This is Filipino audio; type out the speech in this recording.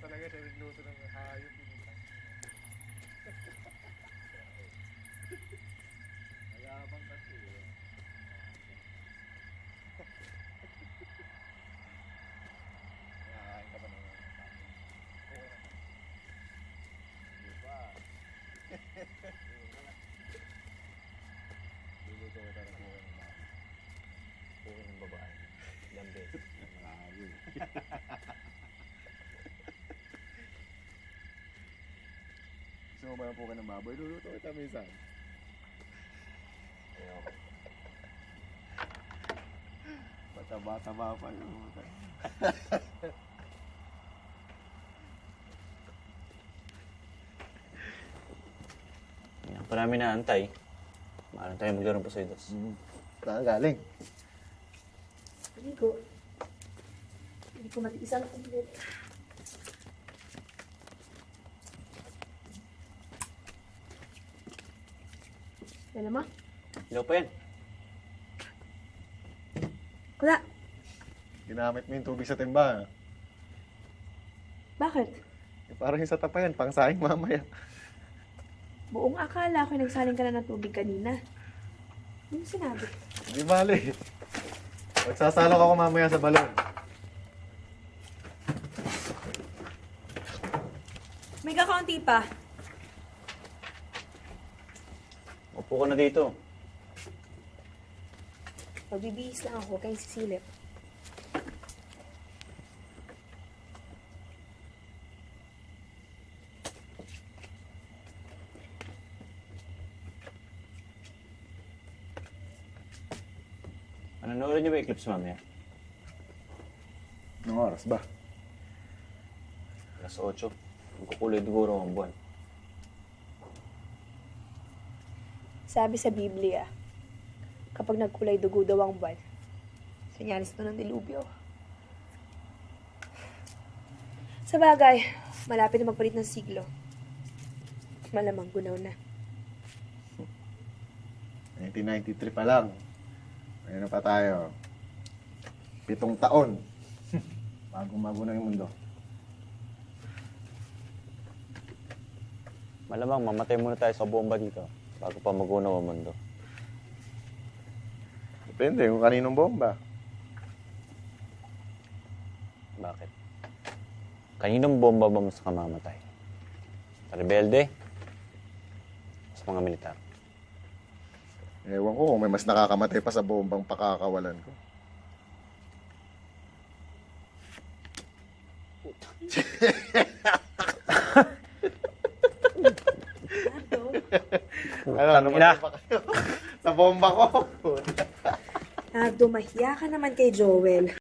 talaga siya nagluto ng hayop. Mayabang kasi eh. Nakakain ka ba ng Oo naman. Hindi pa. Luluto ko talaga buhay ng babae. Buhay ng babae. Ilang beses. Marami. Gusto mo ba ng puka ng baboy? Luluto kita minsan. Ayoko. Bata-bata pa yun. Yan pa namin naantay. Maalang tayo maglaro pa sa idos. Saan galing? Hindi ko. Hindi ko matiis ang ulit. Alam mo? Ilaw pa yan. Wala. Ginamit mo yung tubig sa timba. Bakit? Eh, parang yung sa tapayan, pang saing mamaya. Buong akala ko nagsaling ka na ng tubig kanina. Ano sinabi? Hindi bali. Magsasalok ako mamaya sa balon. May kakaunti pa. Upo ka na dito. Magbibihis lang ako kayong sisilip. Nanonood niyo ba Eclipse mamaya? Anong oras ba? Alas 8. Magkukulay siguro ang buwan. Sabi sa Biblia, kapag nagkulay dugo daw ang buwan, sinyalis to ng dilubyo. Sa bagay, malapit na magpalit ng siglo. Malamang gunaw na. 1993 pa lang. Ayun na pa tayo. 7 taon. Bagong-bago na yung mundo. Malamang mamatay muna tayo sa bomba dito bago pa magunaw ang mundo. Depende kung kaninong bomba. Bakit? Kaninong bomba ba mas kamamatay? Sa rebelde? Sa mga militar? Ewan ko kung may mas nakakamatay pa sa bombang pakakawalan ko. Ano namatay pa kayo? Sa bomba ko. Dumahiya ka naman kay Joel.